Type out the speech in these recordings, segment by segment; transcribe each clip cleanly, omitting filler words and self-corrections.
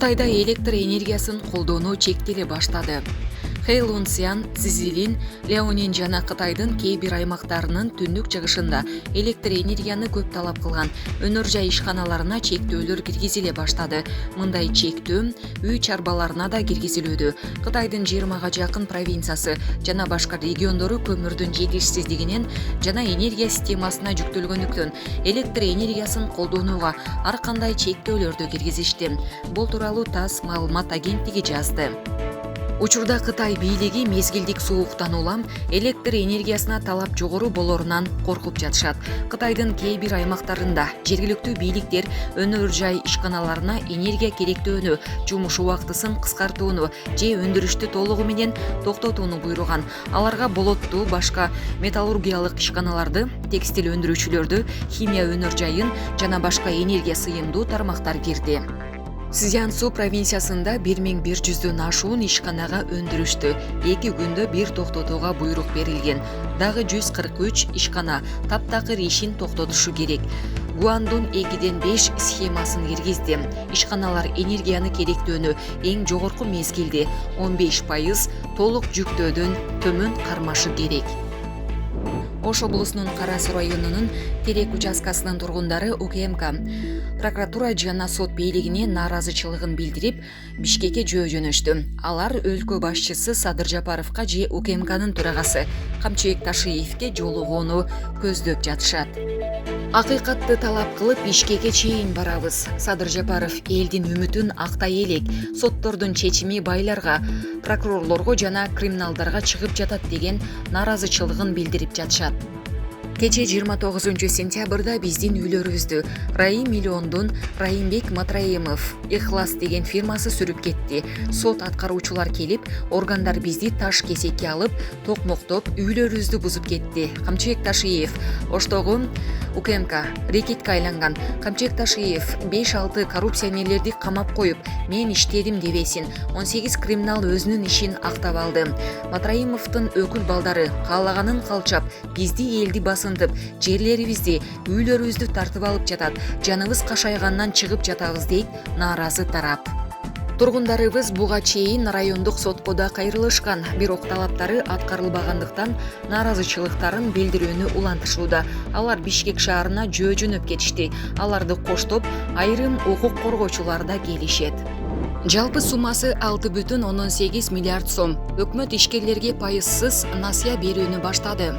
Кытайда электр энергиясын колдонуу чектеле баштады. Хэйлунцзян, Цзилин, Леонин жана Кытайдын кээ бир аймактарынын түндүк-чыгышында электр энергияны көп талап кылган өнөр жай ишканаларына чектөөлөр киргизиле баштады. Мындай чектөө үй чарбаларына да киргизилүүдө. Кытайдын 20га жакын провинциясы жана башка региондору көмүрдүн жетишсиздигинен жана энергия системасына жүктөлгөндүктөн электр энергиясын колдонууга ар кандай чектөөлөрдү киргизишти. Бул тууралуу ТАСС маалымат агенттиги жазды. Учурда Кытай бийлиги мезгилдик сууктан улам электр энергиясына талап жогору болорунан коркуп жатышат. Кытайдын кээ бир аймактарында жергиликтүү бийликтер өнөр жай ишканаларына энергия керектөөнү, жумуш убактысын кыскартууну же өндүрүштү толугу менен токтотууну буйруган. Аларга болоттуу башка металлургиялык ишканаларды, текстил өндүрүүчүлөрдү, химия өнөр жайын жана башка энергия сыйымдуу тармактар кирди. Цзянсу провинциясында 1100дөн ашуун ишканага өндүрүштү. 2 күндө бир токтотууга буйрук берилген. Дагы 143 ишкана таптакыр ишин токтотушу керек. Гуандун 2ден 5 схемасын киргизди. Ишканалар энергияны керектөөнү эң жогорку мезгилде 15% толук жүктөөдөн төмөн кармашы керек. Ош облусунун Кара Суу районунун Терек участкасынын тургундары УКМК прокуратура жана сот бийлигине нааразычылыгын билдирип, Бишкекке жөө жөнөштү. Алар өлкө башчысы Садыр Жапаровго же УКМКнын төрагасы Камчыбек Ташиевке жолугууну көздөп жатышат. Акыйкатты талап кылып Бишкекке чейин барабыз. Садыр Жапаров элдин үмүтүн актай элек. Соттордун чечими байларга, прокурорлорго жана криминалдарга чыгып жатат деген нааразычылыгын билдирип жатышат. Кече 29 сентябрда биздин үйлөрүбүздү Раим Миллиондун Раимбек Матраимов Ихлас деген фирмасы сүрүп кетти. Сот аткаруучулар келип, органдар бизди таш кесекке алып, токмоктоп, үйлөрүбүздү бузуп кетти. Камчыбек Ташиев Оштогу УКМК рекетке айланган. Камчыбек Ташиев 5-6 коррупционерлерди камап коюп, мен иштедим дебесин. 18 криминал өзүнүн ишин актап алды. Матраимовдун өкүл балдары каалаганын калчап, бизди элди басынтып, жерлерибизди, үйлөрүбүздү тартып алып жатат. Жаныбыз кашайгандан чыгып жатабыз дейт нааразы тарап. Тургундарыбыз буга чейин райондук сотко да кайрылышкан, бирок талаптары аткарылбагандыктан нааразычылыктарын билдирүүнү улантышууда. Алар Бишкек шаарына жөө жөнөп кетишти. Аларды коштоп, айрым укук коргоочулар да келишет. Жалпы суммасы 6,8 миллиард сом. Өкмөт ишкерлерге пайызсыз насыя берүүнү баштады.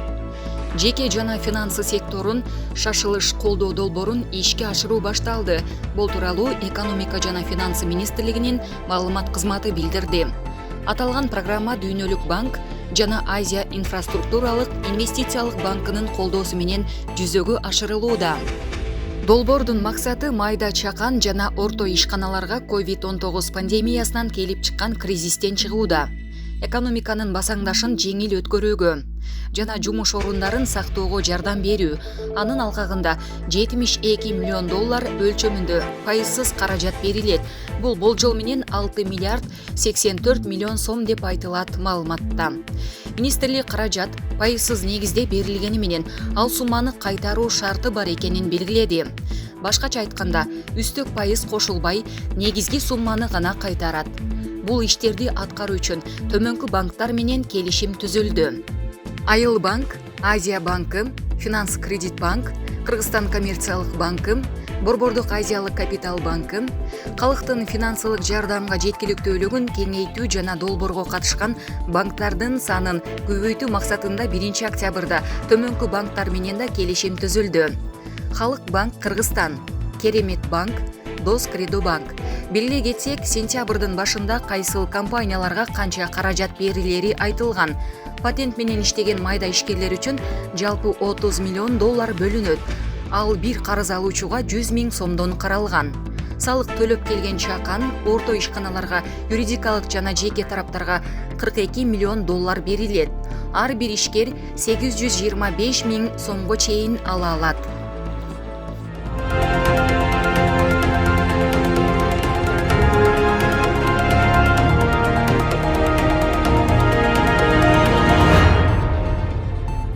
Жеке жана финансы секторун шашылыш колдоо долбоорун ишке ашыруу башталды. Бул тууралуу Экономика жана финансы министрлигинин маалымат кызматы билдирди. Аталган программа Дүйнөлүк банк жана Азия инфраструктуралык инвестициялык банкынын колдоосу менен жүзөгө ашырылууда. Долбоордун максаты майда чакан жана орто ишканаларга COVID-19 пандемиясынан келип чыккан кризистен чыгууда. Экономиканын басаңдашын жеңил өткөрүүгө жана жумуш орундарын сактоого жардам берүү. Анын алкагында 72 миллион доллар өлчөмүндө пайызсыз каражат берилет. Бул болжол менен 6 миллиард 84 миллион сом деп айтылат маалыматта. Министрлик каражат пайызсыз негизде берилгени менен ал сумманы кайтаруу шарты бар экенин белгиледи. Башкача айтканда, үстөк пайыз кошулбай, негизги сумманы гана кайтарат. Бул иштерди аткаруу үчүн төмөнкү банктар менен келишим түзүлдү. Айыл банк, Азия банкы, Финанс Кредит банк, Кыргызстан коммерциялык банкы, Борбордук Азиялык капитал банкы, калктын финансылык жардамга жеткиликтүүлүгүн кеңейтүү жана долбоорго катышкан банктардын санын көбөйтүү максатында 1 октябрда төмөнкү банктар менен да келишим түзүлдү. Халык банк Кыргызстан, Керемет банк, Дос Кредо банк. Белгилей кетсек, сентябрдын башында кайсыл компанияларга канча каражат берилери айтылган. Патент менен иштеген майда ишкерлер үчүн жалпы 30 миллион доллар бөлүнөт. Ал бир карыз алуучуга 100 000 сомдон каралган. Салык төлөп келген чакан орто ишканаларга, юридикалык жана жеке тараптарга 42 миллион доллар берилет. Ар бир ишкер 825 000 сомго чейин ала алат.